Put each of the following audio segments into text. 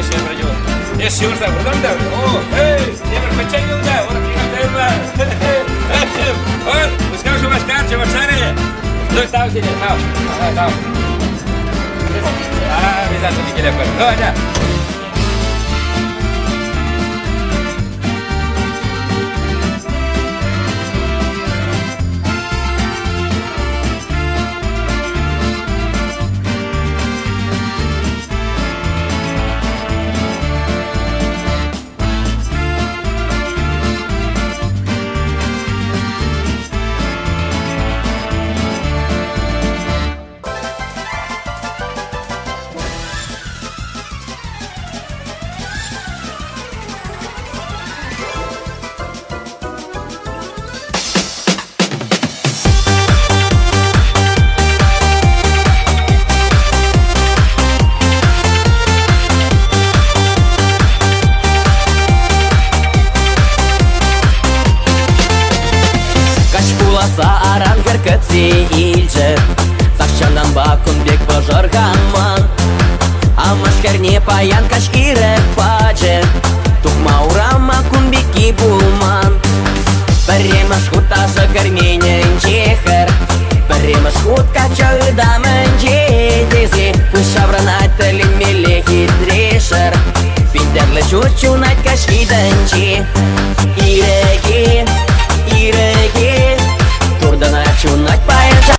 siempre yo. Es cierto, ¿por dónde? Oh, hey, siempre me echan una, ahora que no tengo más. Pues que más caro, más caro. No estaba sin el house. Bisa sedikit lebar. Oh, ada. Саарангер кытси илже Тахчандан бакун бек пожарганман Алмашкерне паян каш ирек паче Тухма урама кунбеки булман Перемаш хуташа карменерин чехер Перемаш хут кача дамен чедези Пышавранать телин мелехи трешер Пиндерле чучунать каш иденчи Иреки, иреки Турдана чунать паянча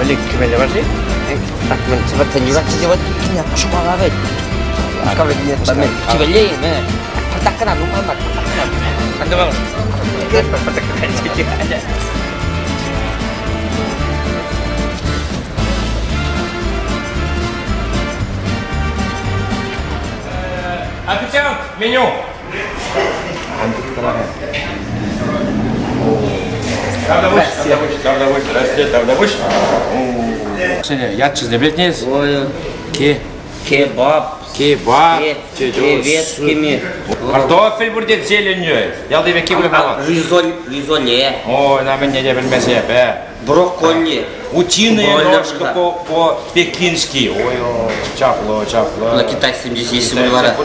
balik ke mana sih? Tak cepat juga cepat. Ini apa semua lagi? Kau lagi cepat. Cepat je, meh. Pertakan aku Muhammad. Anda bang. Pertakan aja. меню. Давдавуш, здрасте, Давдавуш. Ят чизде білетініз? Ой, Ке? кебаб. Кебаб. Креветками. Картофель бурден зеленью. Ялды беки білем алам. Ризоле. Ой, на мен неде білмесе, бе. Брокколи. Утиная Больно ножка да. по-пекински. Ой, чапло, чапло. На китайском здесь есть выбора.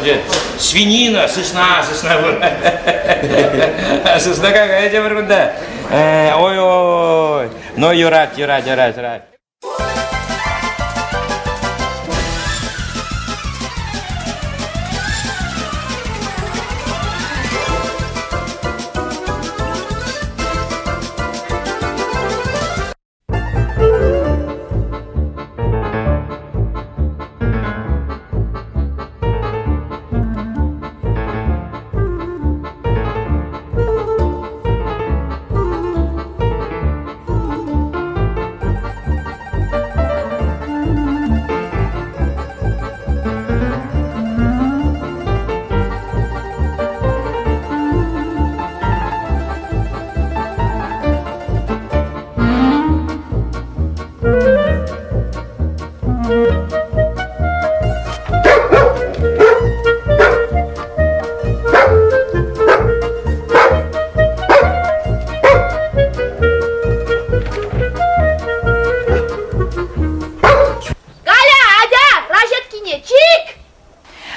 Свинина, сосна. Сосна какая тебе вырванда? Ой. Ну, юрать.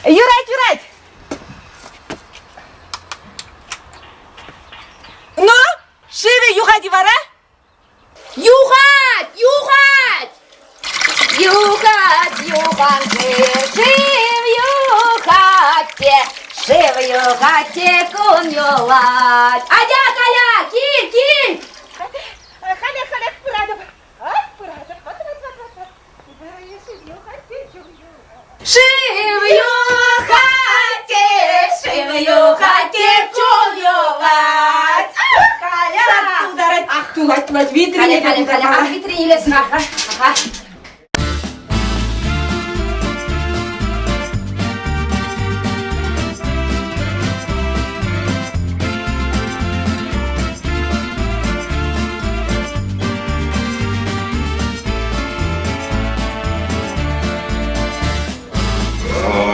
Юрать! Ну, шиве юхади вара? Юхать! Шив юхате кун юлать. Адя, Каля, киль! Халя, пырада. Шив юхате кун юлать. Каля! Ах, тулать, витрине. Каля, витринелесін, аха.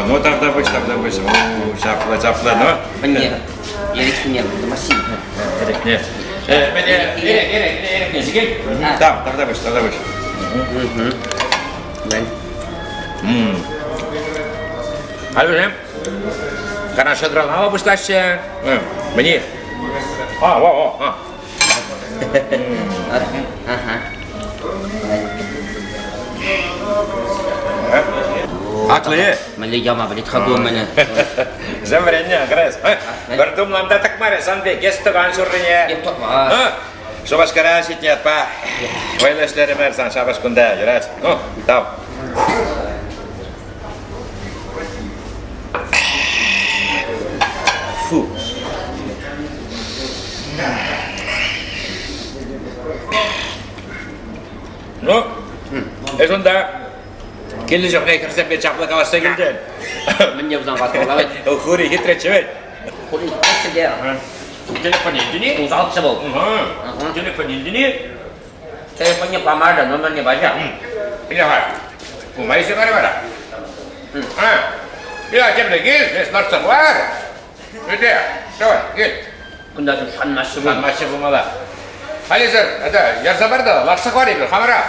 Ну, Давдавуш. Чапло, ну. Нет, ерекшемен, это массив. Нет. Эрек, не жигель? Там, Давдавуш. Ben. Алюжем. Хорошо драл. А обушлаще. Мне. Во. Ага. Акли. Мали яма, блядь, хагу мене. Замрение, грыз. Бардумламда такмары, санбек, естіған жүріне. Еп тоқма. Шабашкара шетнет, па. Ойлашлары мәрсан, шабашкунда, жүрәт. Ну, тау. Фу. Ну, сонда келді жоқ, не кірсен бет шапылы қавашса келден. Мне взял ватолавать. Хури хитречі бет. Хули, как тебе? Телефон елдіне? Узался был. Телефон елдіне? Телефон не помада, номер не бажа. Bilahar. Umayı sigara var. Ya cemre gel, esnarsa var. Öde, tamam gel. Kunda şu şanmaşı Lan maçı bulmalı. Hadi sir, hadi yarsa var da, larsak var ya, kamera.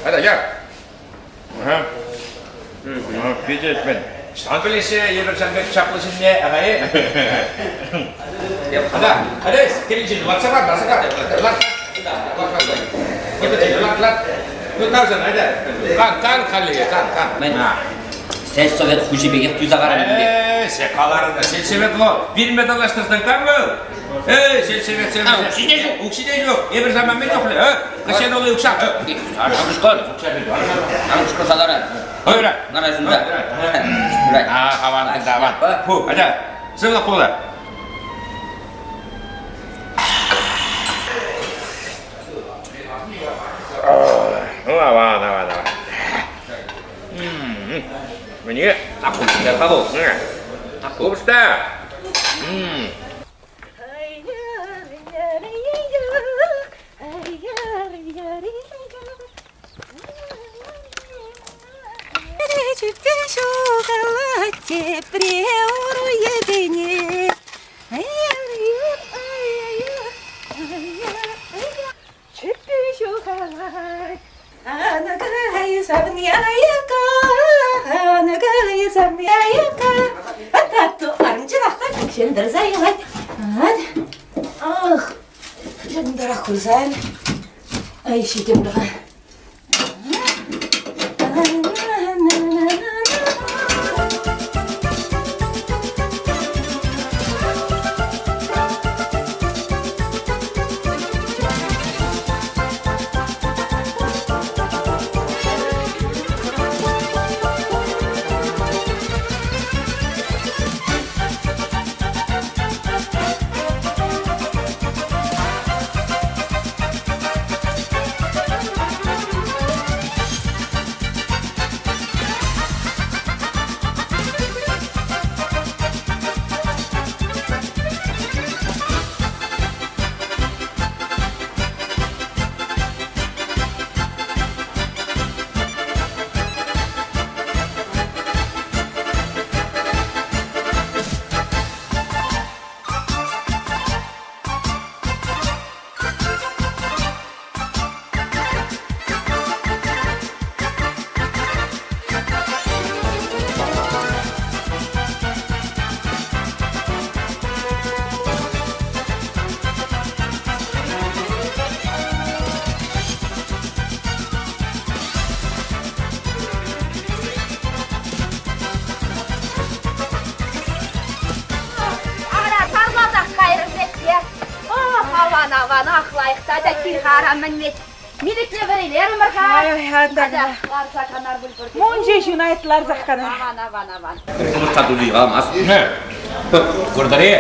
Hadi gel. Gece etmen. Sen bilirse yersen bir çaplısın ne, ağayı. Hadi, gelince larsak var, larsak var. Lat. Ну как же, найда? Кан, кан. Ben sen Sovyet Hujibek'e tüze karanım diye. Sekalarında, selsevet o. Bir metallaştırsan kan mı? Selsevet. Ukside yok. Bir zaman ben yok. Kaşen oluyor ukşak. Anuşkol. Anuşkol salara. Hayır. Narasında. Havan. Hadi. Sırla kola. 나와. 뭐니? 딱 굴린다 하고. Обышта. Ay, şidim daha. Avan aklayıqda da bir qaramın net. Milikle verilir mırqa? Ay, andana. Larsa kanar bulbur. Monje junaytlar zakana. Avan. Обышта дудыйғамас. Көрдірі?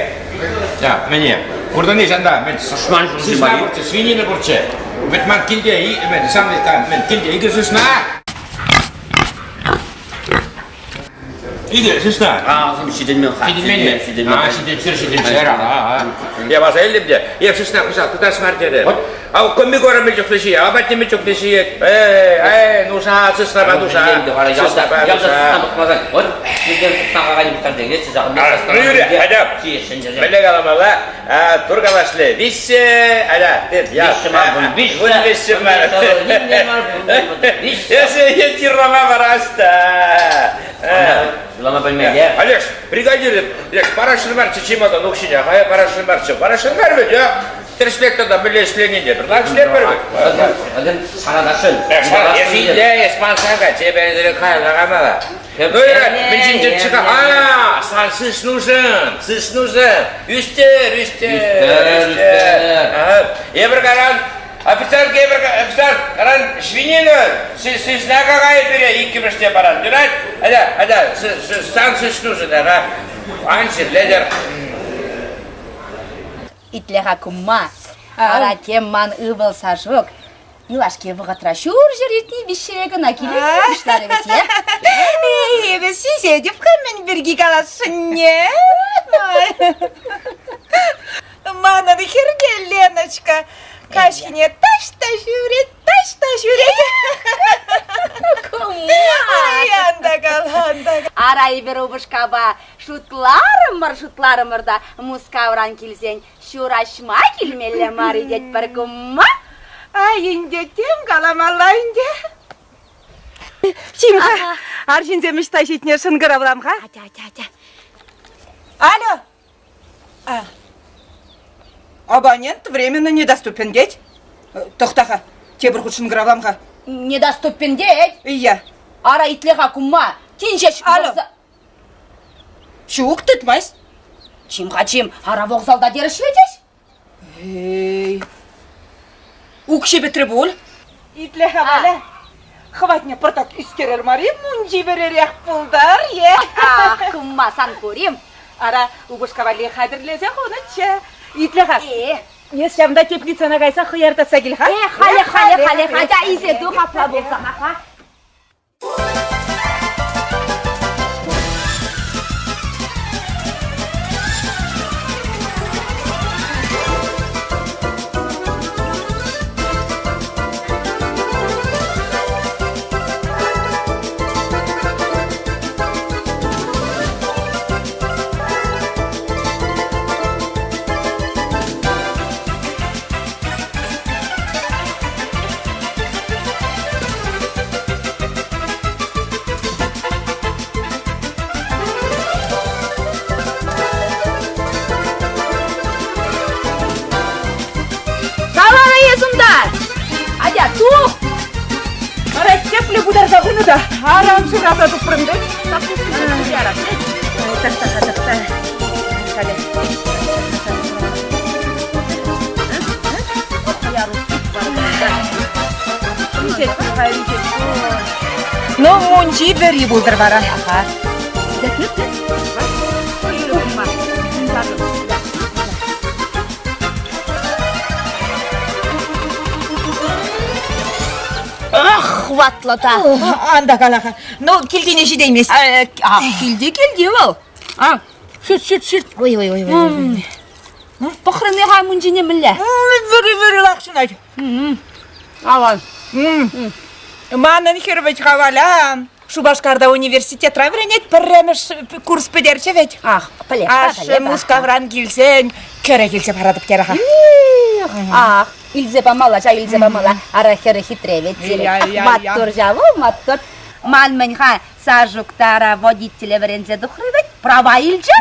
Ja, міне. Көрдірі жанда, мен сысна бұрчы, свинина бұрчы. Мен келде, мен самлетан, мен келде, игі сысна. İyi sesler. Şidilmen. Я вас ellimde. Я сесна кусал, туда смертели. А у коми гора мы çok leşiye, а батни мы çok leşiye. Nusa sesna badusa. Sesna badusa. Yürü, adam. Böyle kalamalı. Turgavaslı. Visse, ala. Ya. Visse var. Visse yetirrama var hasta. Алекс, бригадир, парашын бар, чечимада, нукшиня, хая парашын бар, парашын бар бит, я. Терспектада билесленінде, бірлакшілер бар бит. Один сарадашын. Езиде, еспансаға, тебе қайлағамаға. Ну, мен жинжен чыға, сан сыз нужен, үстер. Ебір қаран, офицер, қаран, швинина, сызна қағай бере, екі бірште баран, жүрайт, сан сыз нужен, аншыр, ледер. Итлеға күмма, ара темман ывыл сажок. Милашке вғытра шур жеретіне бешерегі накелі күштар емес, е? Біз сүйседіп қымен бірге қаласын, не? Манады херге, Леночка. Кашкине таш-та жүрет. Андагал. Арай бір ұбышқаба шутларымыр да мұскавран келсен шурашма келмелі мар едет бір күмма. Ай, инде тем каламалла инде. Симха, аржинземіш ташетіне шынгыр авламға. Алло. Абонент временно недоступен, деть. Тоқтаға, тебір құт шынгыр авламға. Недоступен деть? Иә. Ара итлеға күмма. Тиншеш Алло. Шуық тұтмайс? Чим, ара вокзалда деріш етеш? Эй. Укши бетребул. Итлеға бәлі. Хватне пыртак үскерер мари, мұнжи беререк бұлдар, е. Күмма, сан көрем. Ара, ұбышқавали қадірлезе қоныча. Итлеға. Ес жамда теплицана қайса қияртаса кел, ха? Халі, да изеду қапла болса, ха? Ата bunu da aramşırata tıpırındı. Ну, мунчи бери булдыр бара. Хватлата. Анда калаха. Ну, килдине жидеймес. Келді ол. Шүт. Ой. Похрыны ха мунжине мілі. Выры лақшын айт. Алан. Манын хервеч хаваля. Шубашкарда университет равренет пірремеш курс педерчевет. Аш мускавран келсен, кере келсе парадып кераха. Илзе бамала. Ара хері хитревет. Маттор жаву, маттор. Малменха сажуктара водителя врензе духрывет. Права илже.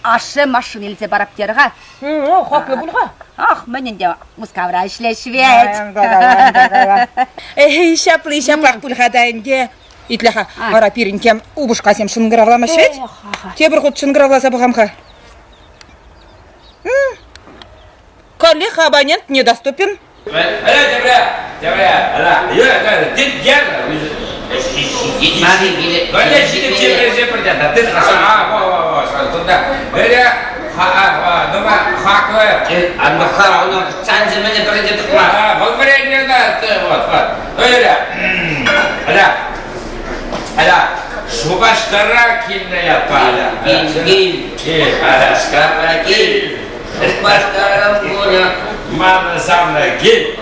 Ашы машин илзе бараптерға. Хоклы булға. Менен де мускавра ішлешвет. Шаплақ булға дайынде. Итлеха, ара пиринкем убушкасем шынгыравлама швет. Тебір құт шынгыравласа бұғамға. Коллег абонент недоступен. Шубашкара килная паля. Шубашкара пуля. Мама самна гиль.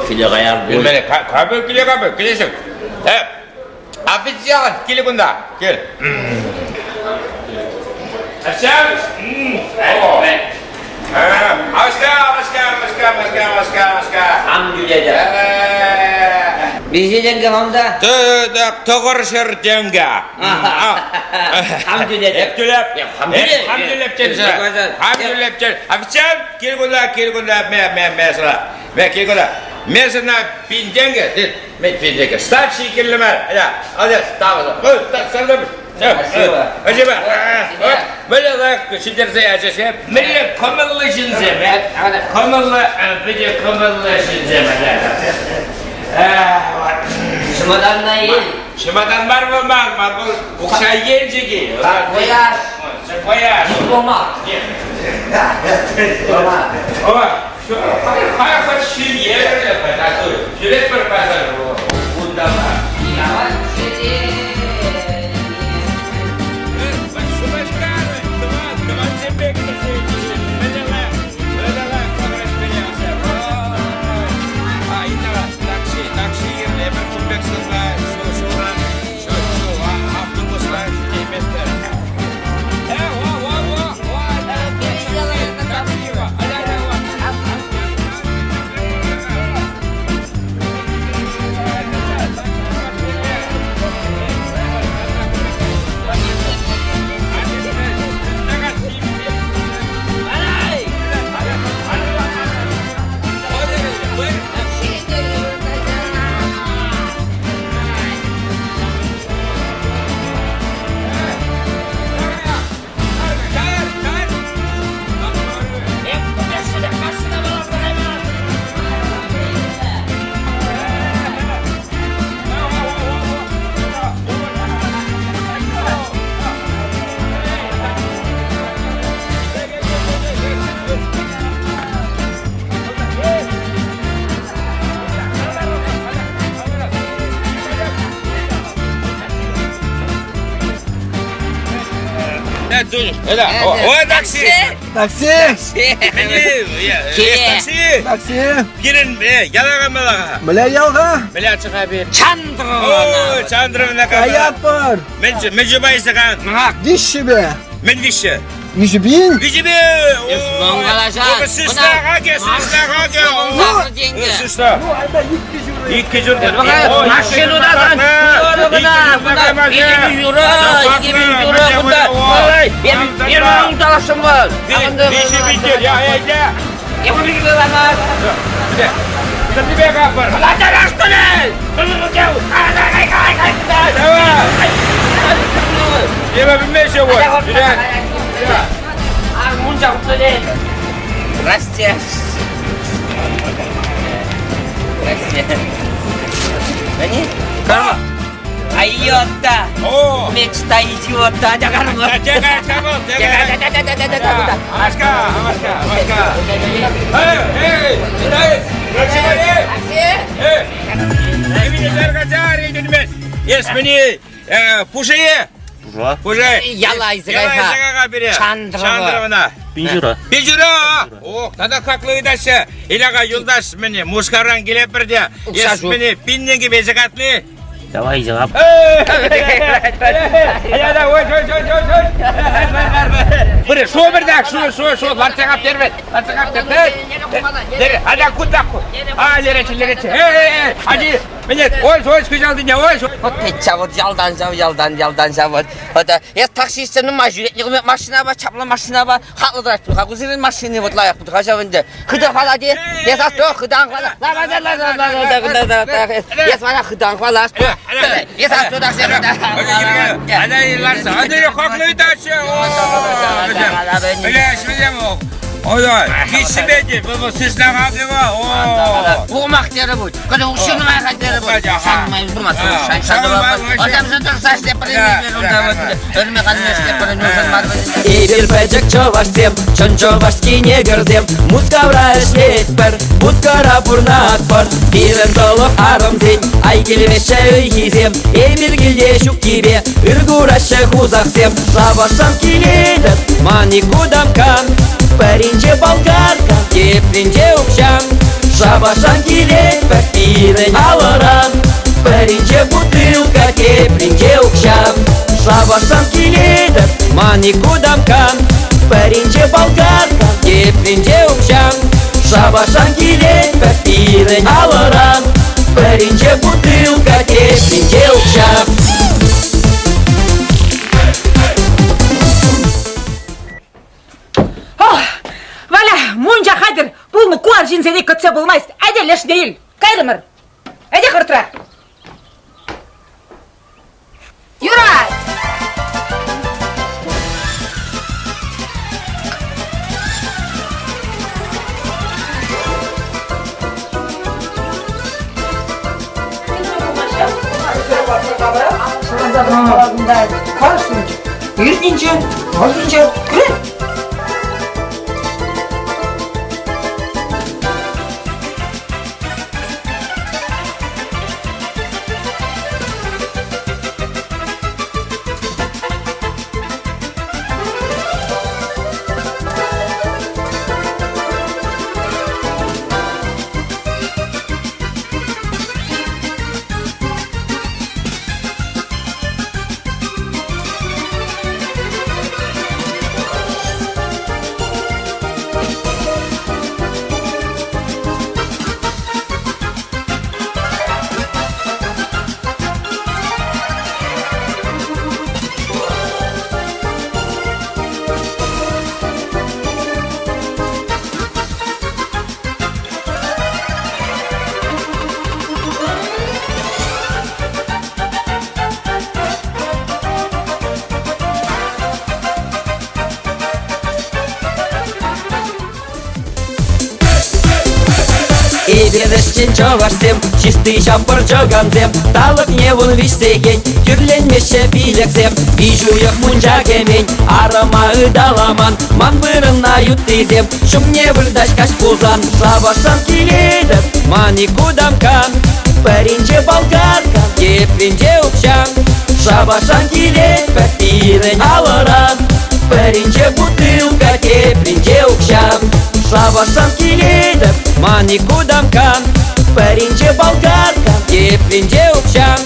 Келе қаяр бұл. Келесің. Официант, келе бұнда. Кел. Официант. Авашка. Хамдүледі. Безеденгі ғамда? Тұғыр шырденгі. Хамдүледі. Хамдүлеп. Официант, кел күнда, мен Месына пинденге, мен пинденге. Старший келімер. Алдес, тағызы. Спасибо. Böyle de şidderse açışı. Böyle komıllı şinzeme. Komıllı şinzeme. Şımadan da iyi. Şımadan var mı? Var. Ukşay gelince ki. Koyar. Diplomat. Şu hayat şiir yerine yapar. Şöyle bir pazar bunda var. O taksi. Taksi. Girin yalaga malaga. Бля, ялга. Бля çıka bir. Чандрована. Çandırına kadar. Аяпар. Men jubaysa kan. Дишибе. Men dişi. Нижбин. Bici bir. Монголажа. Sıçla kake. Монголажа деньги. Sıçla. Ну, это 100 000 2 jur. Машинадан buna 2000 euro, 2000 euro bunda. Vallahi benim onun talaşım var. Beşi bitir ya ya. Yapabilir lan. Sen bir kapır. Lan talaştı ne? Yeme bilmez şey var. Munca söyle. Zдрасте. Здрасте. Они? Айота. О. Мечта идиота. Jangan lu. Jangan kamu. Jangan. Amaska. Hey. Hey. Eminizler kaçar yediniz. Esmini puşayı. Puşay. Яла изгайха. Чандровна. Бинжура. О, тада каклы даше. Илага юлдаш мені мушкаран келеп бірде. Есмini пинненге безекатлы. Давай, жауап. Бір, шо бірдік, шо, ларцағап дербет. Ларцағап дербет. Ада куддаку. Леречі. Ади, міне, ой, күжалдың я, ой. Вот петча, вот ялдан вот. Вот, я таксистінің машина бар, чапла машина бар, хақлы дұрайты. Хақузырын машины вот лайық бұд, қажабынды. Қыды қала де, есас жоқ, қыдан қала. Есмана қыдан қала. Есас жоқ, Ада, ларса, ада, қақлы даше. Ой, кешімеді, бұл сүзінен қабдыға. Бұғымақ дері бұд. Қыды ұшының айқадері бұд. Шаңмай бұрмасы, шаңшады бұд. Одамсы дұрса істеп Ибир пэджек човашсем, чон човашский негерзем, мускавра эшлетпер, будкара бурнатпар, бирен толық арымзен, ай келмеші үйхизем, эбир келде шук тебе, үргурашы хузақсем, шабашам келедіп, маникудам кан, паринже болгарка, теплинже укшам, шабашам келедіп, ирен алыран, паринже бутылка, теплинже укшам, шабашам келедіп, маникудам кан, паринже болгарка, теплинже укшам, шабашам келедіп, ирен алыран, паринже бутылка, теплинже укшам. Валя, мұнша қадір, бұл мұ қуар жинсене көтсе болмайсыз. Әделеш дейіл. Қайрымыр. Әде қыртыра. Юрай! Ерденше, алтынше, күрін. Ибирдештен човашсем, чистый чампыр жоганзем, талық не вон вишсеген, түрленмеші билексем, бижуяк мунжа кемень, арыма ыдаламан, ман бырына юттизем, шумне вырдаш каш пузан, шабашан келедіп, маникудам кан, паринже болгарка, теплинже укшам, шабашан келедіп, ирен алыран, паринже бутылка, теплинже укшам, шабашан келедіп, маникудам кан, паринже болгарка, теплинже укшам,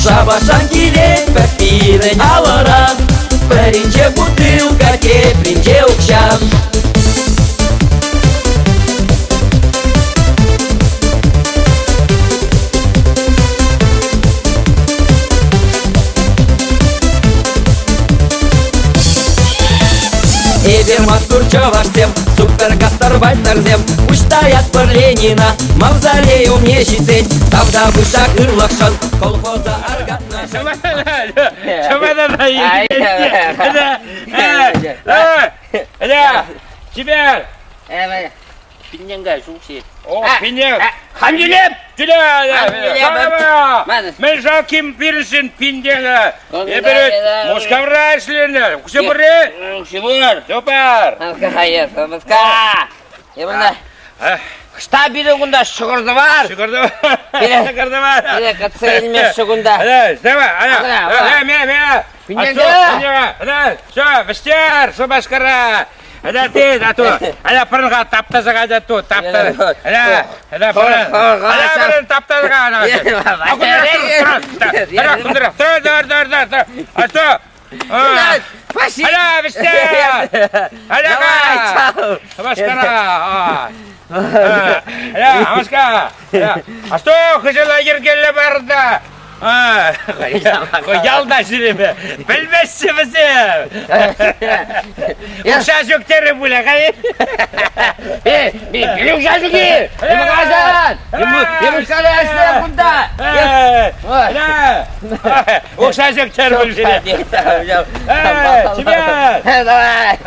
шабашан келедіп, ирен алыран, паринже бутылка, теплинже укшам. зем, супер гастарбайтер зем. Уштаят пыр Ленина, мавзолею мне щитень. Тавда бушак ырлакшан, колхоза аргатна. Теперь! 빈년가 중시. Pinyak! 한줄렘! Мен Жаким Пирсин Пиндяга. Ondan Еберет sonra- Москавра işlerine. Kusabırı. Şibur. Süper. Hayır, Muska. Yemanda. Kışta biri gunda şukurdu var. Şükürdü var. Bire- Şükürdü var. Bire katsa elime şugunda. Hadi, isteme. Hadi, hadi. Hadi, me. Pinyaga. Hadi, şu, vestiyar, şu başkara. Hadi, tez, atu. Hadi, fırınga taptaza hadi, atu, taptaza. Hadi, fırın. Hadi, fırın, taptaza hadi. Dur. Atu. Пошли. Hadi, vestiyar. Hadi, Давай, чао. Başkara. Hadi, başka. А что, hıcıla girgelle barda? Yalda şirimi. Bilmezsin bizim. Uşağı söktürüm bu lakayı. Bir uşak ki. Yemuk azan. Yemuk kalayasına bunda. Uşağı söktürüm bu şirimi. Çimen. Давай.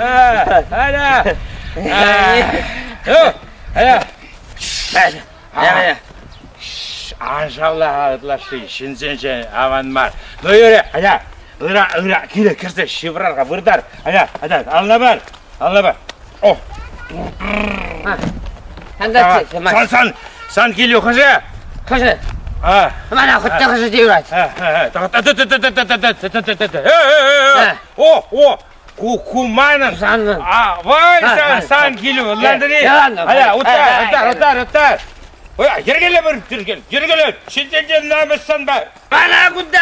Hadi. Anşallah atlaşı, şinsen aman var. Böyle, hadi. Ira, kile kırsa şıvrar, vırdar. Hadi, anla bar. Oh. 한가지. San geliyor kızı. 커서. Ha. 하나 헛다 커서 뛰어라. Kumanın. Sanın. Vay san geliyor. Hadi, utar. Geri gel. Şinsen namussan bak. Bana kunda.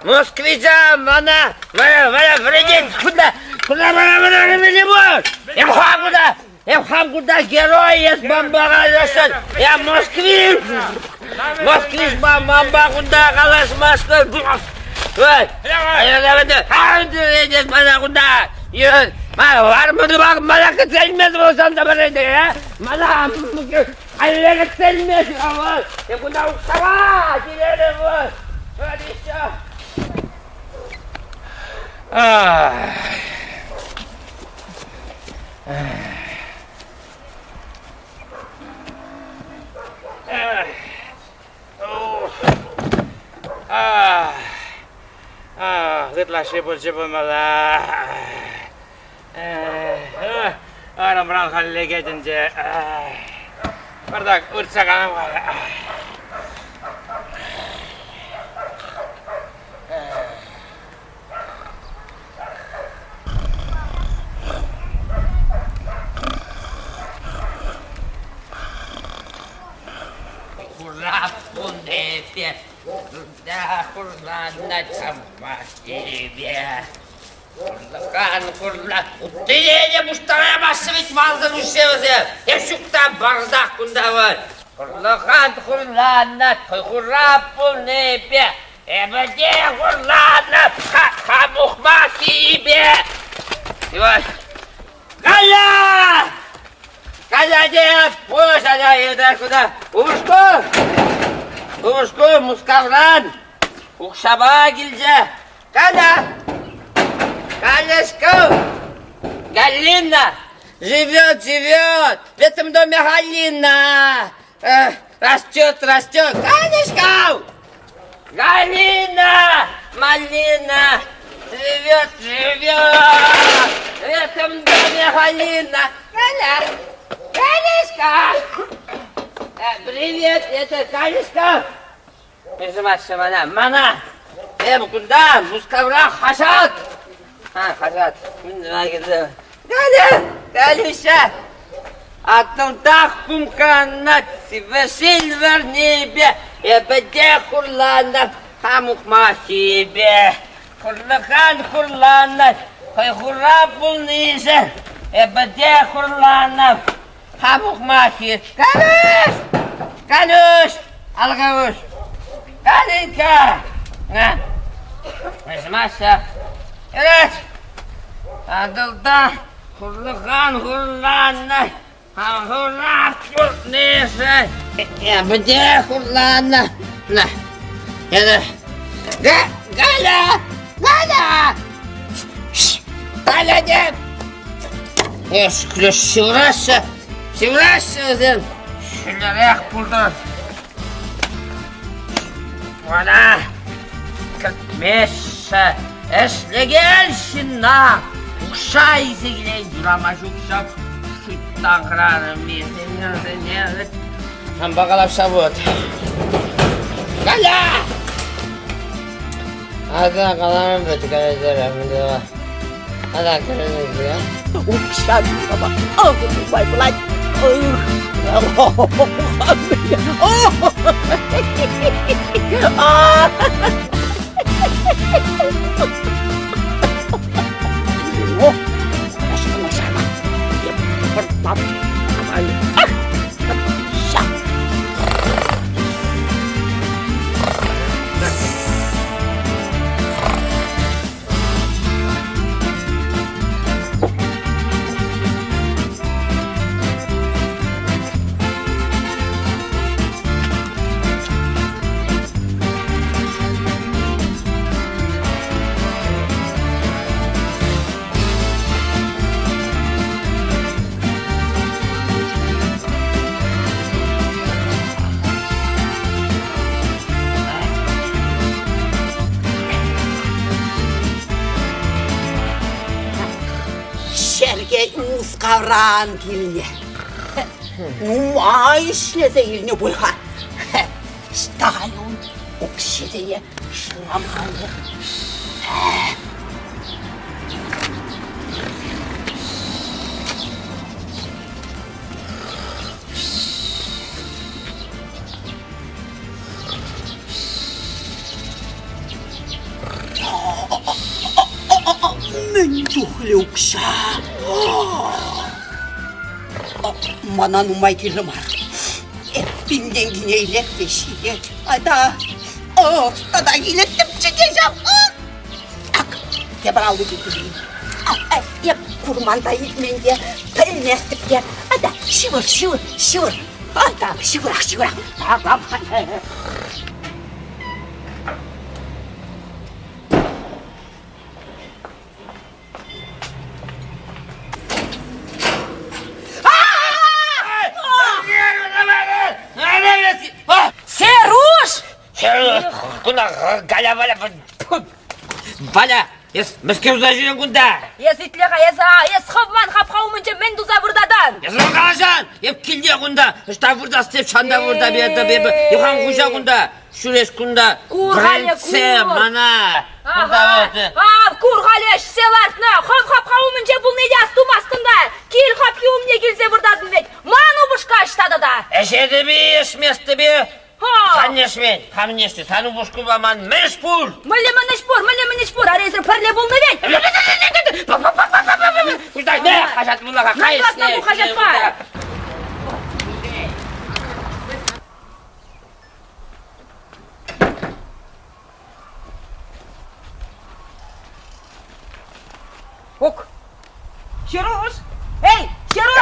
Moskvica bana. Bana verecek kunda. Kunda bana ne bu? Hem kunda герой есть бомба kalıyorsun. Ya Moskviç bamba kunda kalaşmazsın. Vay. Hadi vereceğiz bana kunda. Yürü. Var mı bak bana kıtılmaz olsan da bana de ya. Bana Hayırlı kıtılmaz ama. Ya kunda uçsana. Gidelim bu. Hadi işte. Gırtlaşı malah. Aram halle gidince. Bardak ırtsak anam var. Kurapundete, da kurlana çammaşibe. Kurla. Ты не муштая басывать малдан ушевзе. Я шукта бардак кунда var. Kurlana, kurapundete. Ebede kurlana, kamukmaşibe. Diyor. Kaya! Kaya poşaya yeder kuda. Ушко, Мускавран, Укшаба гильзе. Када? Калешко. Галина. Живет. В этом доме Галина. Растет. Калешко. Галина. Малина. Живет. В этом доме Галина. Калешко. Привет, это Калишка. Называется Мана. Куда? Мускавра Хашат. Хашат. Калиша. Атнамдах кумканат. Василь в небе. Ебеде хурланат. Хамук махибе. Хурланат. Хура пулнизе. Ебеде хурланат. Hamuk mahir. Kanuş. Al kavuş. Kalinka. Nazımazsa. Evet. Adılda Hurlanna. Hurlan, neyse. Bıdı hurlanna. Ya da. Gala. Gala de. Şıvrası. Şıvrası. Şunları yak buradan. Bana. 45. Esle gelsin la. Uşağı izleyle duramaş uşak. Şuttan kırarım bir seni. Hem bakalım sabut. Gala. Hadi kalanım kötü kalacağım. Hadi kalacağım ya. Uşak baba. Ağzını baybulan. Şerge uskavran kilne. Numayşle zeyilne bulha. Stayun okşideye şıramhalı. Menjuhluksa. Mana numay kilomar. Epinden yine ilet beşiye. Ada. Tada ilettim çekeceğim. Ak. Tebrağlı getireyim. Yap kurmanda yitmeyin diye. Pelnestip diye. Ada şıvır. Ada şıvır. Tamam. Серуш! Куда Галя, Валя, Мәскеу зажирен кунда. Итлеға, ховман хапхаумынче мен дуза бурдадан. Езлам қалажан, келде кунда. Шта бурда степ, шанда бурда, бебі. Юхан құжа кунда, шуреш кунда. Брэнце, мана. Курғалеш, селартны. Хапхаумынче бұл неде астумастында. Кел хапхаумне келзе бурдадын вет. Ману бушка аштады да. Эшеді бе, ешместі бе. Сан нешмен, там нешті, сану бушку баман, мәшпур. Мүлі шпур, арезір пірле болны вет. Күждай, не, қажат бұлаға, қайысне. Бұл қажат бар. Ок. Şeruş. Hey, Şeruş.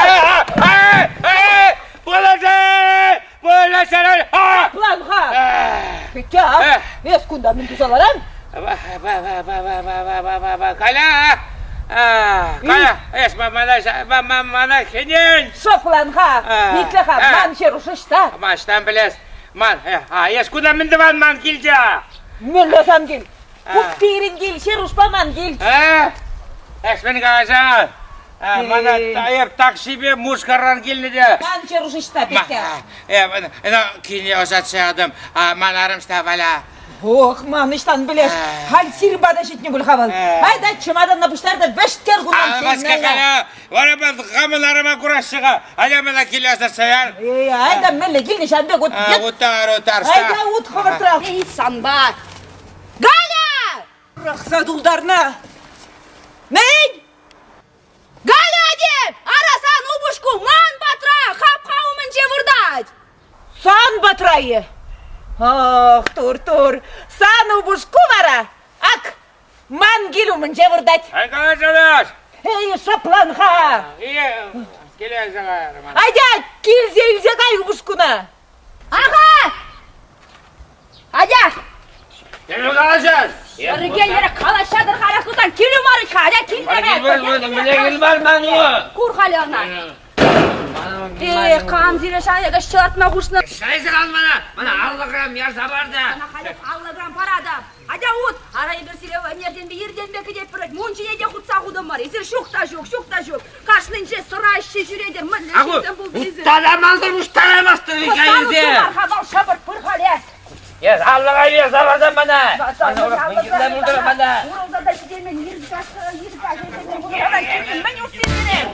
Bulaşan. Ulan ha. Peki ha. Ves kunda min tuzaların. Kala. Kala. Mana kenin. Şoflan ha. Nikle ha. Man Şeruş işte. Maçtan biles. Man. Es kuda min divan man kilca. Mülle sam gel. Kuk pirin gel, Şeruş baman gel. Es beni kaza. Mana tayep taksibe muşkaran geldi de. Man Şeruş işte peki. Kini ozatsadım. Manarım stavala. Oh, man işten biles. Hal sirbada şitni bul haval. Hayda çamadanla buşlarda beş kere kullan. Maskakala. Vara ben kamılarıma kuraşıga. Hadi bana kili ozatsayar. Hayda melle gel nişan be gut. Utar. Hayda ut khavartra. Ey samba. Gala! Raksa duldarna. Ney? Gala dep. Arasan ubuşku man batra. Haphaumınçe vurdat. San batrayı. Ah, tur. San ubuşku vara. Ak. Man gilumınçe vurdat. Arkadaşlar. Эй, шапланха! Келе заға. Айда, келзе кай убушкуна. Аға! Адя! Келе қалашан. Іргелері қалашадыр қарасудан келу марышқа, адя келдеме. Міне келмар мәні. Кур қалуына. Қан зире шайыға шылатма құшына. Шайсы қалмана. Мана 50 грамм ярса барды. Ана қалып 50 грамм парада. Адя ұт, арай бір сілеу өнерден бе ерден бе кедеп бірет. Мұншыне де құтса құдым бар. Есір шуқта жоқ. Қашыныншы сыра ішші жүредер. Ақу, ұтталамалдыр, ұшталамастыр екайызде. Қадал шабыр пырқале. Yes, Allah'a bir zavardan bana. Bana burada bana. Уралда шетелмен ерді қашығы, бұлғадан келген мен өстендірем.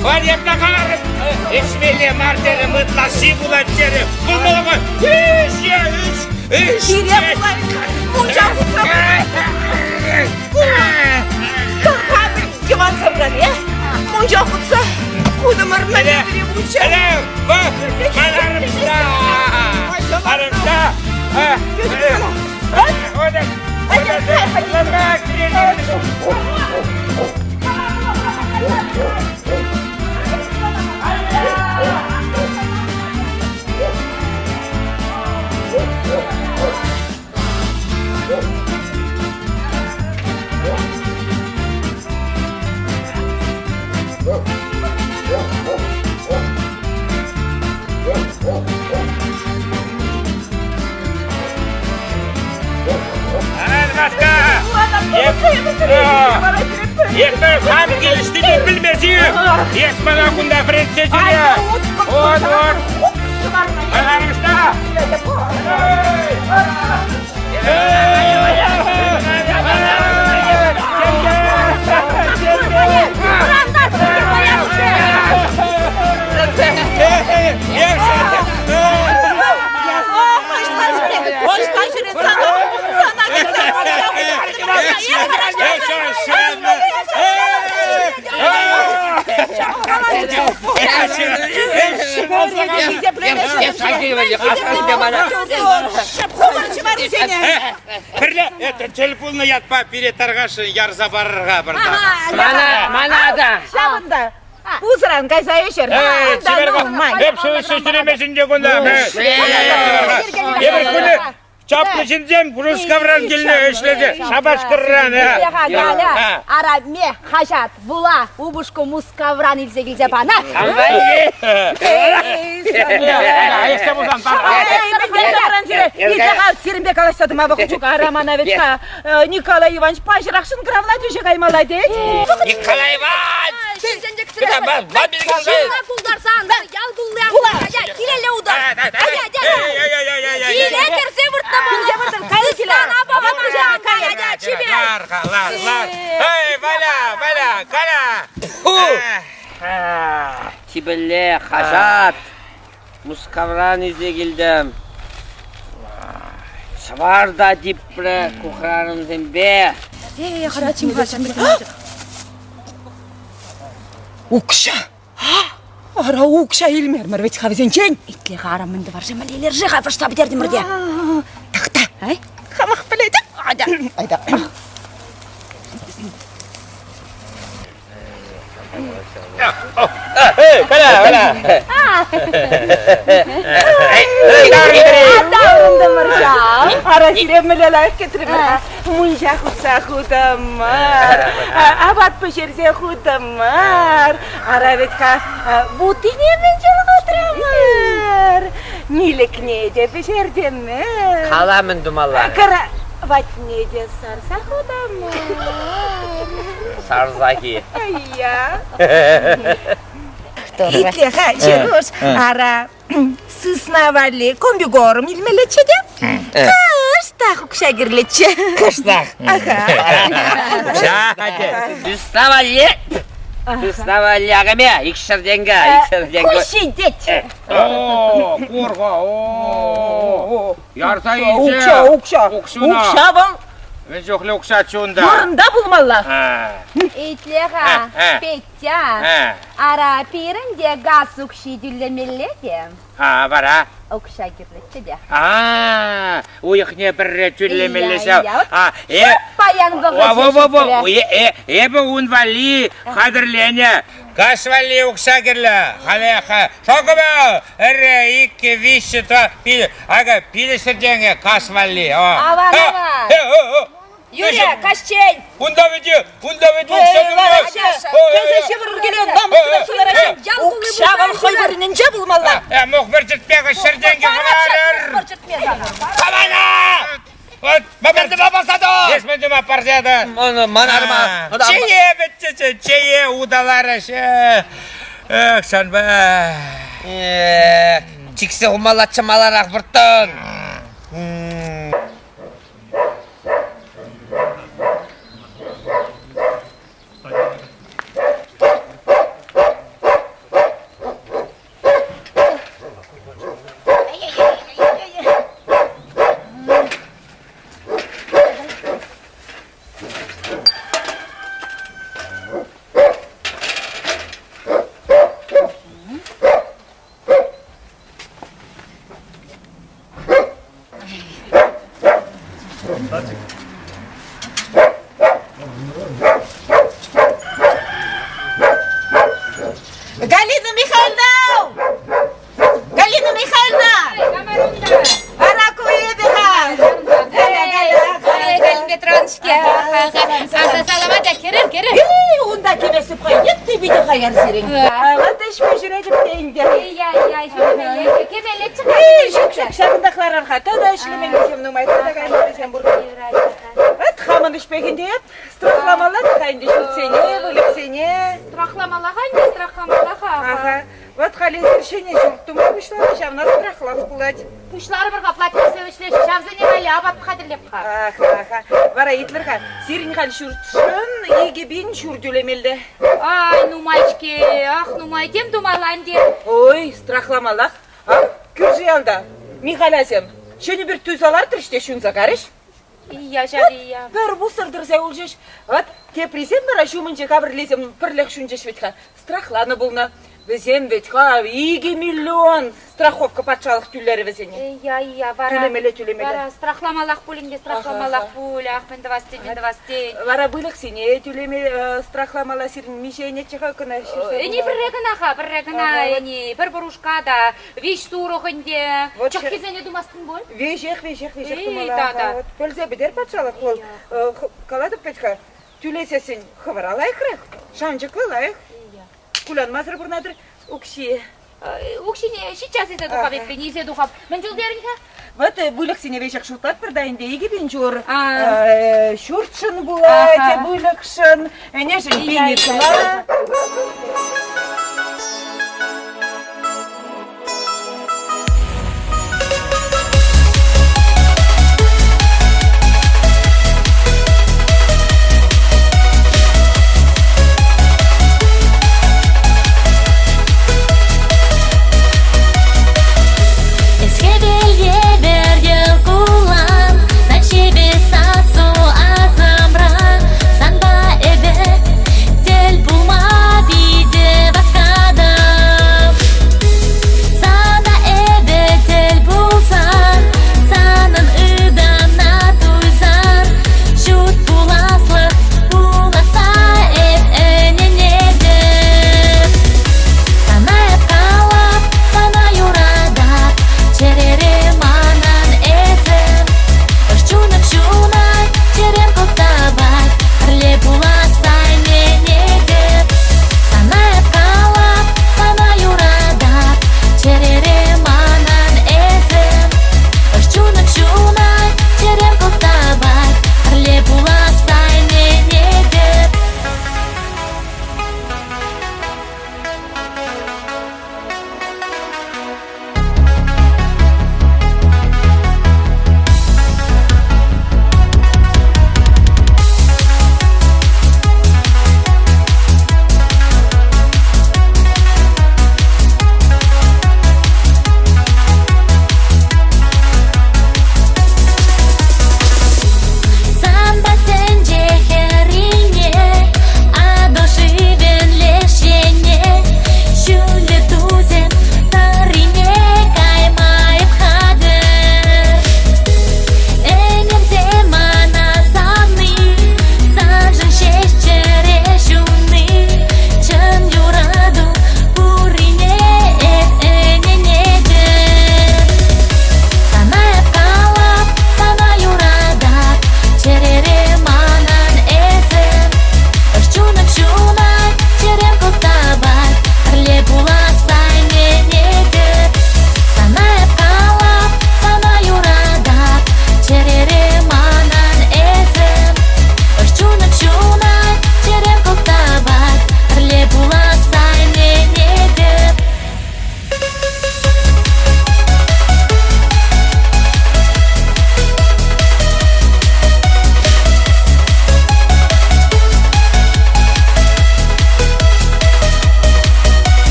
Var yapma kalarım. Esmeli, marteli, mıtlası bulatçeri. Bulmalı mı? Üç. Kirep ulan, munca kutsa. Kırkabı yıvan sabran ya. Munca kutsa. Kudumurma ne bileyim uçak. Hele, bak. Kalarımsa. Kalarımsa. Götür sana. Orada. Ekber tam geliştiğini bilmezi. Esmana kunda frensesini. Ot. Alarmışta. Это телефонно ятпа перед торгашын ярза барырға бірді. Мана да. Шабында. Узран кайса ешер. Hep şişiremesinde günde. Ebir günü çapmışıncam Rus kavran gelini işledi. Şabaş kırran. Ара ме, хажат, була, убушку мускавран илсе келсе бана. Серімбек аластадым абақучук Арамановичка Николай Иванович пажырақшын кравлать уже каймалайды. Николай Иванович! Келеле удар. Келе керсе вұртта Эй, Валя, Коля! Тибелле, хажат. Мускавран izle geldim. Svarda dipre kuhranım zembe. Укша. Ара укша илмермер ведь хавзенчен. Итле харамынды бар жамалелер жиға фыршта бітерді мұрде. Тақта. Хамақ біледі. Айда. Даурынды мұржа. Ара сиремелелер кетірімер. Мұнжа құтса құдамар. Абат пөшерзе құдамар. Ара ветка бұтынемен жылға тұрамар. Нилік неде пөшердемер. Kalamın dumallar. Кара ватнеде сарса құдамар. Sarzaki. Ая. Итлеха, чегош. Ара сысновали комбигорум илмелечеде. Кыштах укшагирлече. Kışlak. Ага. Hadi. Üstavali. Сыснава лягаме, икшерденге. Кушидете. О, қорға, о. Ярса Укша. Укша был. Мен жоқлы ұқша чонда. Yorunda bulmalı. Итлеха, Петя. Ара пиринде газ укши дүллемелледе. Бара. Укша гирлетте де. Уйықне бір рет жүрлемелесеу. Паян бұғы Ебі унвали, қадырлене. Гасвали ұқша керлі. Қалеха. Шоқыбы, әрі, икі, виші, пилісірденге гасвали. Ава. Юрия, Кащей. Бунда веде, Көзеше vurur geliyor. Namusuna sular aşın. Укша был хойберининce bulmalı. Мұқбір жетпегі шырденге ғыларыр. Қамана! Вот, бабарды бабасады! Есмінді бапарсады. Манарма. Чие бітчесі, чие удалары ше. Шанба. Чиксе ғумалатшы маларақ бұрттын. Галина Михайловна! Галина Михайловна! Араку ебеха! Галин Петровичке. Саламат керер. Унда кемесіп қой, етті биді қайар сирен. Вот ішпей жүредіп дейінде. Кемелет Шағындақлар арқа, тәді ішілімен есем нұмай, тәді қайын бұрды. Вот хамын ішпегенде еп, страхламалады қайынды шүлсене, бөліпсене. Страхламалаға. Вот қали зіршене жүктіма бұшлары, жавна страхлас бұлад. Пушлары бір қаплатып сөйшлеші, жавзыне әлі абат қадірлеп қа. Бара итлерға, сирин қал шүртшін, еге бен шүрділемелді. Ай, нумайчке, нумай дем думаланде. Ой, страхламалақ. Күржі алда, Михайлазем, шөне бір түз алар түріште шүнза қарыш? Ия, жария. Бір бұсырдырза олжеш. Вот, кепресен бара шумынче қабірлезем пірлек шүнжеш ветха. Страхланы бұлна. Везен ветха, 2 миллион страховка патшалық түллері везене. Ия, бара. Түлемеле. Бара, страхламалақ пулинге, страхламалақ пулях, мен давастен. Вара бұлық сене, түлеме страхламала сирін мишейне чыға күні шырсы. Не бір регіна, бір бұрушқа да, веш сұрығынде. Чық кезене думастың бол? Вежех да. думала. Пөлзе бедер патшалық ол. Қаладып бетха, түлесесін хываралайық рек, шанжы қылайық. Кулан мазыр бұрнадыр, укши. Укшине, сейчас это духав, не зе духав. Мен жыл дерінге? Вот бұйлық сене вешек шутлат бірдайында еге бен жүр. Шуртшын бұлай, бұйлықшын, нешін бейні тұла. Sanba ebe, tel bulma bide baska.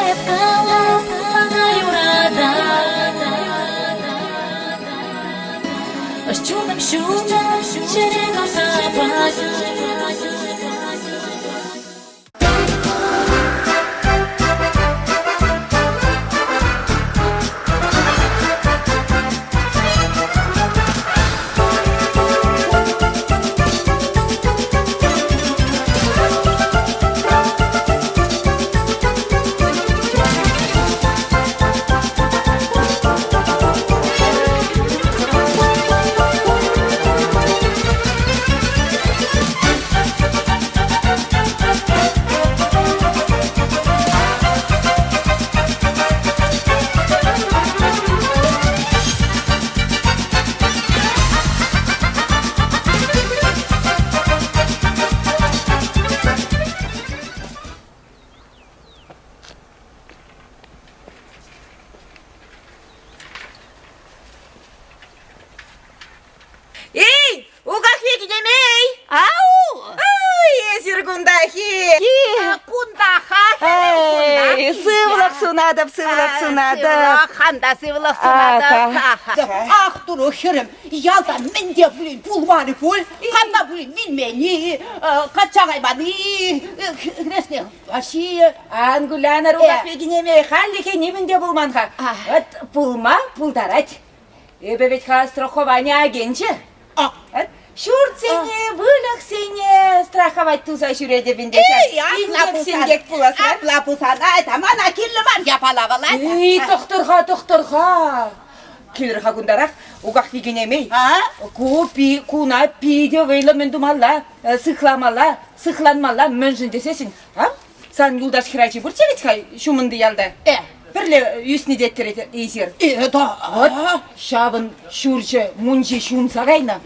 Санаев калап, сана юрада. Шчунам черегом табать. Эй, угахвеки демей! Ау! Ай, езергундахи! Кундаха! Эй, сывлак сунадап, сывлак сунадап. Ханда сывлық сунада. Ах, durur Hürrem. Yaldan men de bulun pul var pul. Kanda bulun bilmeni. Kaçak hayvanı. Resne. Aşı. Ангулянар угахвеки демей, халлике немінде булманха. Вот пулма, пулдарать. Ведь ха страхование агенче. Шурцене, вылахсене, страховать туза шуреде биндешар. Индеп сенгек пуласрат. Abla bu sana tamam akıllı var yapalavalar. Эй, тоқтырға. Келірға күндарақ, уғақ веген емей. Куна пиде вейлі мен думалла, сықланмалла, мен жіндесесін. Сан юлдаш хирачи бұрча ведь хай, шумынды ялда. Бірлі үсіне деттіреді езер. Да. Шабын, шурчы, мұнчы шумсағайна.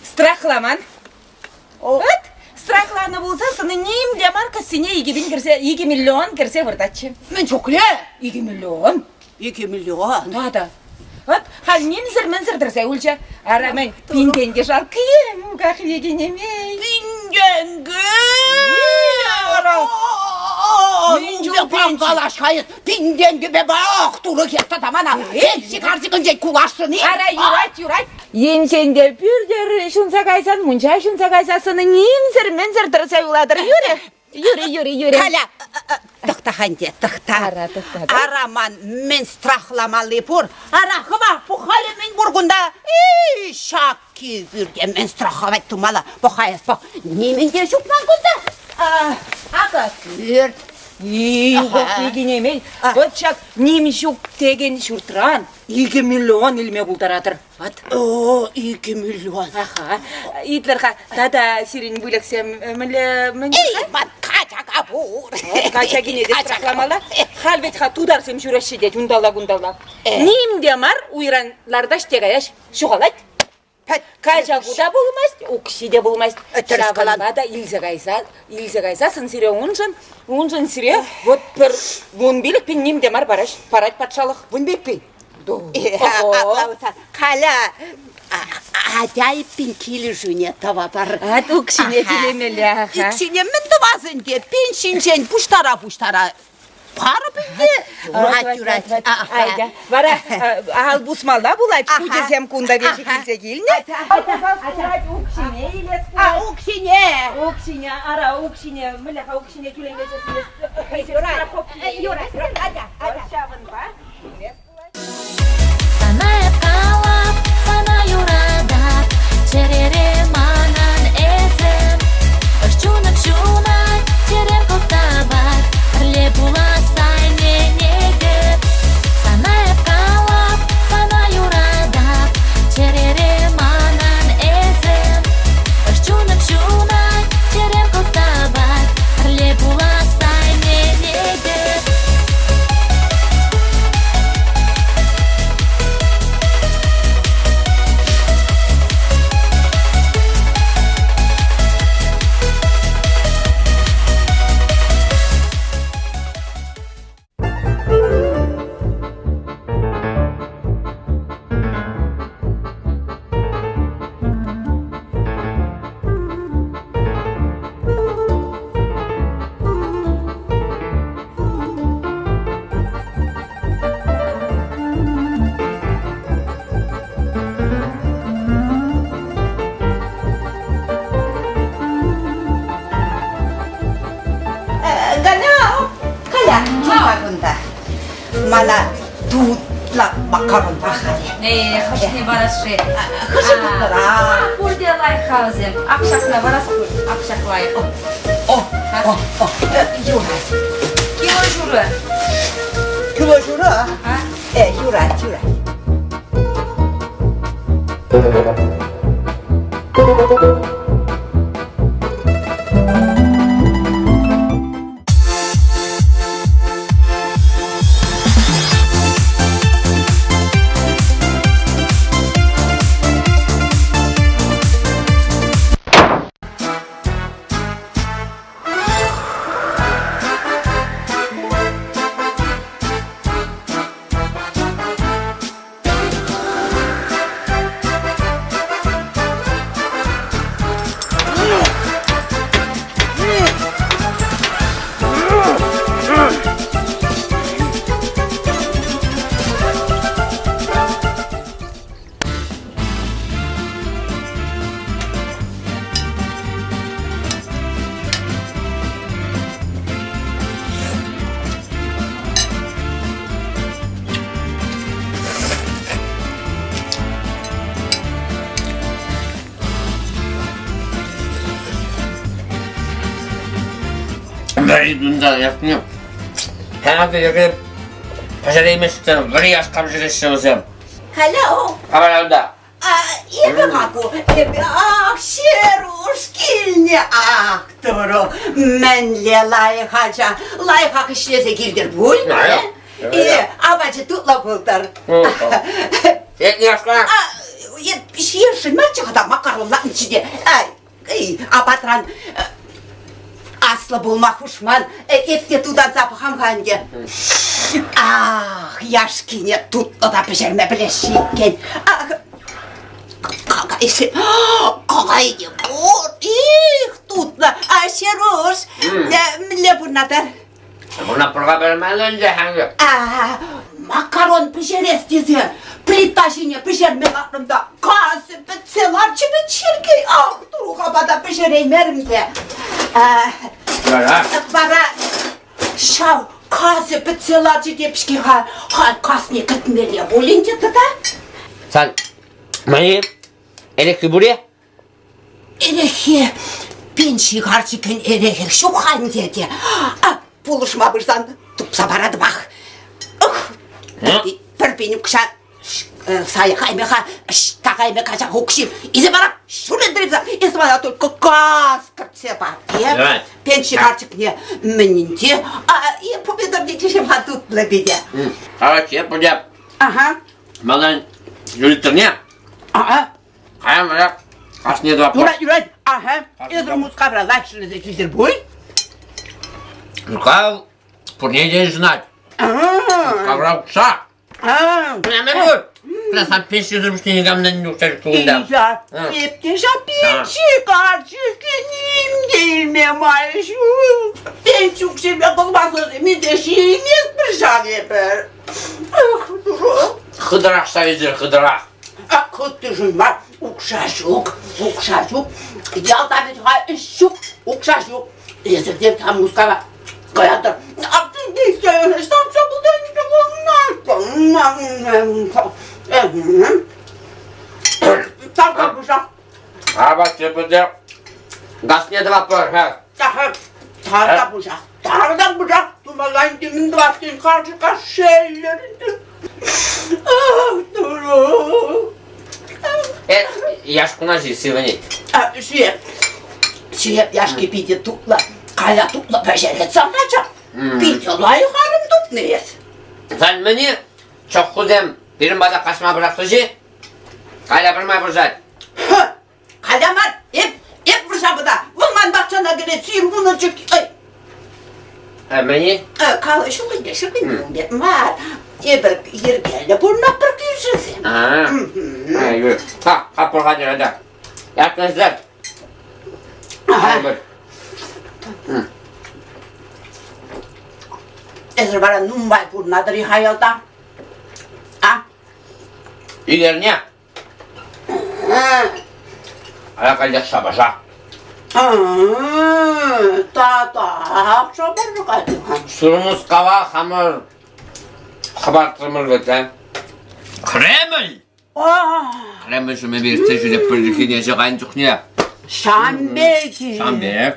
Страхламан. Страхланы болса, сыны нем деман кәсіне 2 миллион кірсе вырдатчы. Men çok le. 2 миллион. 2 milyon. Да. Вот, хал мен зірдірсе өлчі. Ара мен пинденге жал кием, уғақ веген емей. Pingenge. Mincu Pangalaş hayır. Pingenge be bak. Duru yatta tamana. Hepsi karşıkınca kulaşsın. Ара юрать. Енсенде пүрдер шунса кайсан, мұнша шунса кайсасыны мен зірдірсе уладыр. Юрі. Hala. Tıkta hande tıkta. Araman men strahlamalı pur. Arahıma bu halimin burgunda. Şaki bürge men strahlamak tumala. Bu hayas bak. Nemin de şupman kunda. Aga pür. Уғақ веген емей. Вот шак немшук деген шуртран. 2 миллион илме бұлдаратыр. Oo 2 milyon. Итлерға тада сирин бүлексем мен Man kaçak abur. Кача генеде страхламала. Халбетха тударсем жүрәшшеде гундала. Нимде мар уйранларда штегаяш шуғалайт. Качагуда болмаст, укшиде болмаст. Шабанбада илзе кайса сынсире унжын сире. Вот бір вунбилік пен нимде мар парать патшалық. Вунбек пен? Kala. Acayip bin kili jüne tavabar. Укшине телемелі. İkşine min de bazın diye. Bin şinşen puştara. Para bildi. Yurat. Ayda. Vara al busmalla bulay. Pudesem kunda veşi kilse gelne. Укшине. Ара укшине. Мыляха укшине тюленгечесiniz. Yurat. Санаев калап, сана юрада. Черере манан эзем. Шчунам черем коктабат. Рле була сайненеге. Санаев калап, сана юрада. Черере манан эзем. Шчунам черем коктабат. Рле була сайненеге. Bunda. Mala tutla makaron bahane. Ne, hoşne barası. Hıçıklara. Burada layıkazım. Akşakla barası. Akşaklayı. Oh. Yura. Kilo juru. Kilo jura. Yura. Bari bunda yapmıyor. Hemen de yakıp paşarayım istedim. Bari yaş kamçı istiyorsam. Hello. Kamerada. Ebe aku, şeruskilni aktoro. Menle layıkaca, layıkak işlese girdir bul. Abacı tutla buldur. Tek yaşlar. Şiir maçıkada makaronların içinde. Abatran aslı bulmak hoşman. Ette tutan zapıham hangi. Yaşkine tutla da pişirme bileşikken. Kakaydı bu. Tutla. Şerus. Ne bunlar? Buna program vermeden önce hangi? Makaron pişiririz dizi. Plitaşını pişirme aklımda. Kası bitseler çipi çirki. Dur kabada pişireyim de. Bana şav kası bitseler çipi pişki ha. Kasını gitmeli. Bolunca da. Sen beni elektriği buraya. Erehe. Ben çıkarçıken erehe şu halindeydi. Buluşma birden tutsa baradı bak. Bir benim kışa saya kaymeka kaymeka hokşim. İzi bana şunu diripsa. İzi bana tut kas kırtse bak. Evet. Ben çıkarçıken meninti. Yapıyorum dikişim ha tutla bir de. Evet yapacağım. Aha. Bana yürüttün ya. Hayal merak. Kaç niye de Yürü. Aha. İzrumuz kavralar şunu zekizdir bu. Lukav, porniye znać. Kavram kısa. Ne memur? Biraz sen pes yüzürmüş diye gamdan yoksa tuğundan. Yaptıysa ben çıkarçıkenim gelme maaşım. Ben çok seviyorum basızımı da şeyiniz bir şey yapar. Hıdırak sayıdır hıdırak. Kıttırım var. Ukşaşık. Yalda bir şuk. Ukşaşık. Yazık tam muskava. Kayadır. Artık bir şey öğrensem çabuldan işte tam kapışak. Ha bak yapacağım. Gaz niye de vapur ha? Tarda bırak. Dumalayın demin de baktın karşı şeylerindir. Duru. Yaş kunacı siveni. Şey yaş gibi de tutla. Kaya tutla peşeret sanacak. Bir de layıkarım tutmayız. Sen beni çok kudem. Birim bana kaçma bıraktıcı. Kayla birmay bırzat. Kalamar hep fırsabı da. Bulman bahçana göre suyum bunu çık. Beni? Şu kıyım var. Yer geldi burnuna bırakıyorsun sen. Yürü. Ha kapır hadi. Yaklaşlar. Ezer bana numbay burnadır hayalda. İlerine. Ayak alacak savaşa. Akşam ben rıkaydım. Surumuz kava hamur. Kabartırmır vatan. Kreml. Kreml şu bir tecrübe pırlıkı diyecek ancak ne? Şambeki. Şambe.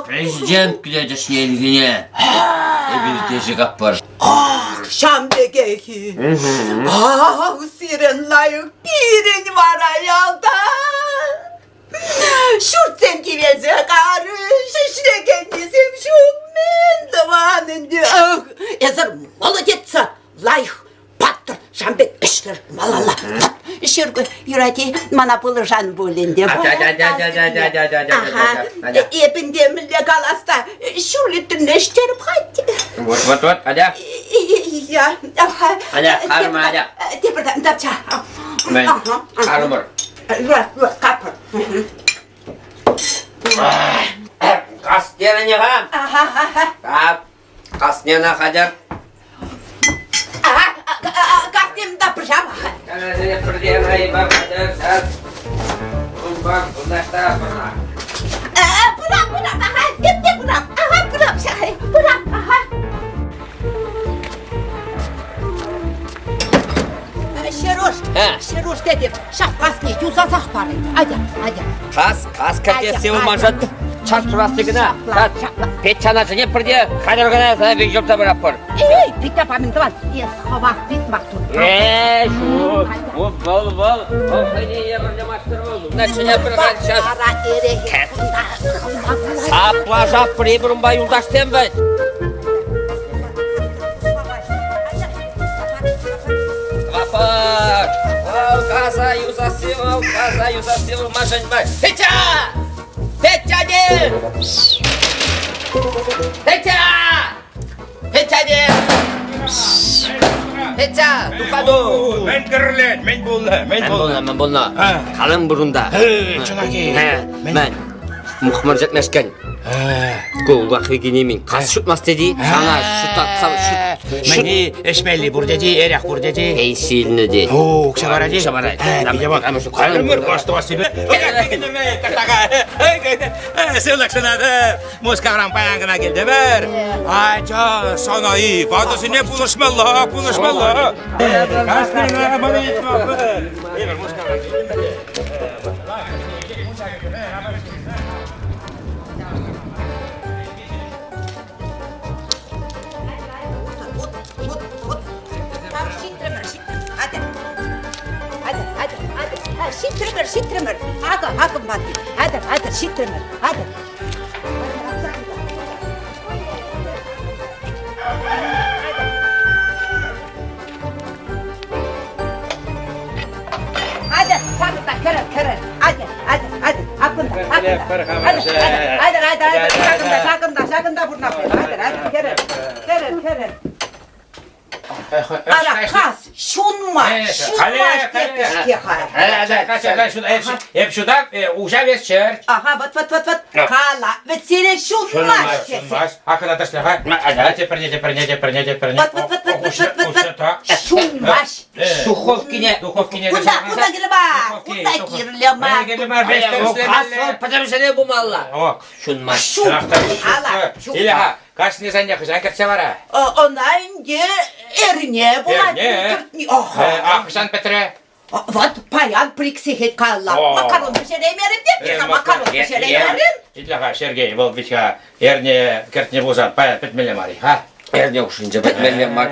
Prezident gidecek yerine. Bir tecrübe kapar. Şambeki. Siren layık birin var ayalda. Şurtsem giveze karı, şişre kendisem şu mendivanındı. Ezer молодец, layık, pattır, şambek işler, malala. Şurgu yüreti bana buluşan bulundu. Ebin demirle kalasta, şurlütün neşterip haydi. Vot, hadi. Ya, Hadi, karma hadi. Tebrden tapça. Ben karmır. Kapır. Kas yerine karam. Kap. Kas yerine kadar. Kaptım tapıracağım. Karena saya pergi hari bak kadar saat. Bak ulaşta pernah. Bırak. Hep bırak. Bırak say. Bırak. Şeruş dedim. Şapkasını yuzasak parayı. Hadi. Kas kafesi olmazsa çat rastlıkına. Peçana не pergi. Kadar kadar sana bir job tabi rapor. Pita pamintovan. Shovak bitmak tut. Şu. Bol. O hadi yabancı master oldu. Начиня прокачать. Saplaşa pribrum bayuldaştım ben. Rapor. Kaza юзасил, машин бай. Петя de. Peça, tukado. Men kırılet, men bulla. Kalın burunda. Çınaki. Ben muhmarcak meşken. Gol vakı ginemin. Kas şutmaz dedi. Sana şut atsam şut. Meni esmelli burdacı, erak burdacı. Eysilini dedi. Şabaracı. Bir de bak ama şu kalımır kostu vasibe. Sığlıksına da Moskavran payangına geldi ver. Ayca sanayi. Fadası ne buluşmalı. Kastırına bana yetmez. Evet Moskavran. Şitremer. Hakkım bak. Hadi şitremer. Hadi. Hadi, kırın. Hadi. Hakkında. Hadi. Sakında buradan. Hadi, kırın. Ara kas, şunmaş tepişki Hep şurada uşa bir çer. Aha, vat. Kala, ve senin şunmaş tepişki. Hakikaten taşlar ha. Hadi perne. Vat. Şunmaş. Dуховки. Куда гирляма? Kas потому что ne bu malla. Şunma. Ala. Или kaç ne sen yakışan kaçsa var ha. Ona ince erine bulan. Akşam Petre. Vat payan priksihet kalla. Makaron pişiremerim de. Makaron pişiremerim. İlla Sergey Volvichka erine kertne bozan payan petmele mari ha. Erne okşunca ben var.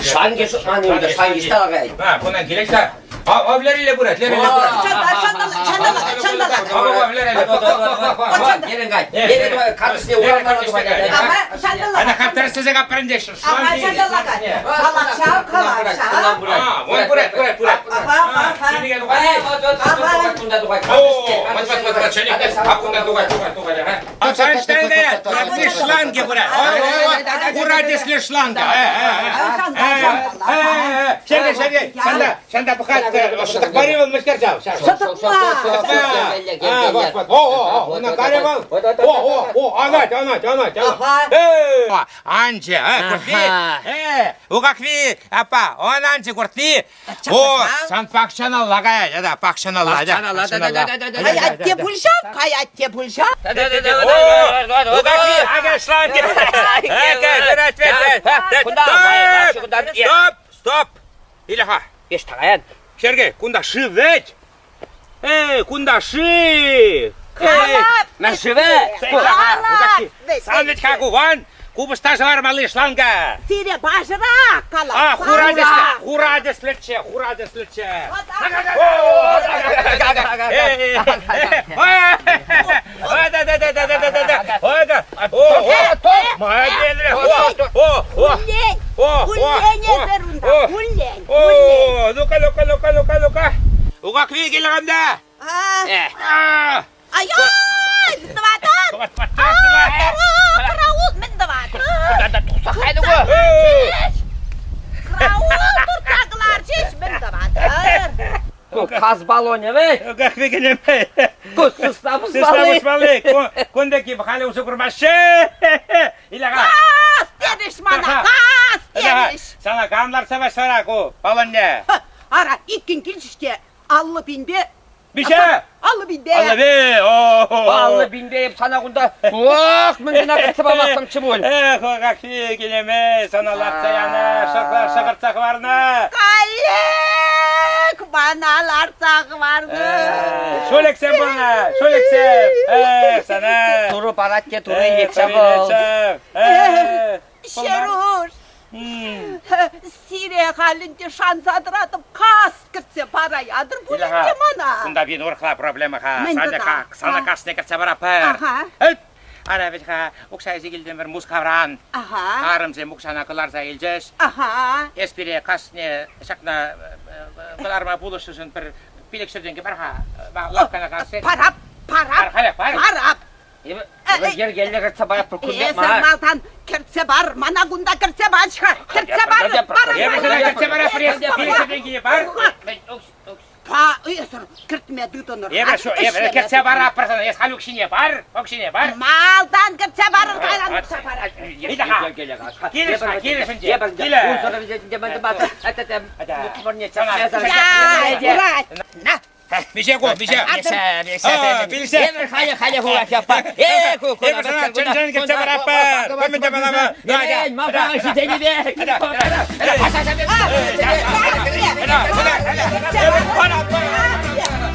Şange şutmanı da şange işte ağay. Ha bundan gerekler. Avlarıyla burat. Çandala. Gelin gay. Gelin karşıya uğranlara düşmedi. Ana kaptarı size kaptarınca. Ama çandala kay. Kalaşa. Vay burat. Şimdi gel dukay. Шланги, брат. Ура, если шланга. Сергей, санда бухать, шатак баривал, мышкарчал. Ona garibal. Anat. Anca, kurtli. O kakvi, apa, on anca kurtli. O, san pakşana lagaya, ya da pakşana lagaya. Hayatте bulşam, hayatте bulşam. O kakvi, agaşlan. Стоп. Ильха. Ештай. Сергей, кунда шивет. Кунда ши. Мен живе. Сам ведь как уван. Кубыста жар малыш ланга. Сире бажыра, кала. Хурадес лече. Ну-ка. Уга квиги лаганда. Ай, міндаватыр. Қарауыл міндаватыр. Қарауыл тұртағылар жеш міндаватыр. Kaz balonu ve Уга квиги неме. sustamız Сестамыз balı. малы. Кундаки бахали усы курмашы. Илага. Қас деріш мана, қас деріш. Sana kanlar savaş sorak o. Balon ne? Ара, иккен келшіште. Аллы бинбе. Bir şey. Аллы бинбе. Allah be. Ballı binbeyip sana kunda. Oh, mendine kıtıp amasam çibul. O kakvi geleme. Sana latsa yana. Şakırtsak varına. Kalik, banalar sağı vardı. Şöleksem bana. Şöleksem. Sana. Turu paratke turu yetişe bol. Şerur. Sire halinde şansadır adım kas kırtse para yadır bu ne mana. Bunda bir orkla problemi ha. Men Sadece de ha. da. Sana kas ne kırtsa var apar. Aha. Ara bir ha. Okşayıcı gildim bir muz kavran. Aha. Arımze muksana kılarsa ileceğiz. Aha. Espri kas ne şakna kılarma buluşusun bir bilekşirden ki var ha. Lakana kas. Parap. Parap. Ger gelle kırtsa bayağı pırkun yapma. Maltan kırtse var. Mana gunda kırtse var. Kırtse var. Yemesine kırtse var apar. Bilekşirden ki var. Pa, ısır. Kırtmaya düdünür. Yemesine kırtse var apar sana. Es haluk şine var. Maltan kırtse var. Bir daha. Gelirsin. Na. Bir şey koy, bir şey. Bilse. Hadi huvat yapar. Sen kırtse var apar. Koyun da bana. Hadi. Mafra şideni be.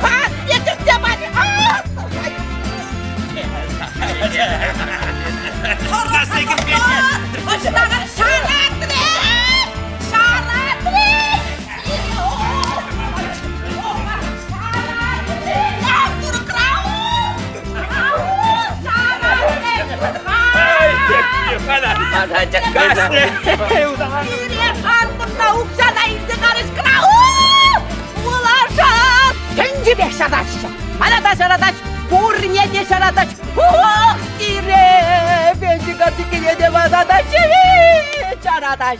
Pas, yedirtse var. Hoşlanır şaratri. Mana da şaradaş, kurniye de şaradaş. Sire, benci katı kile de vada da şaradaş.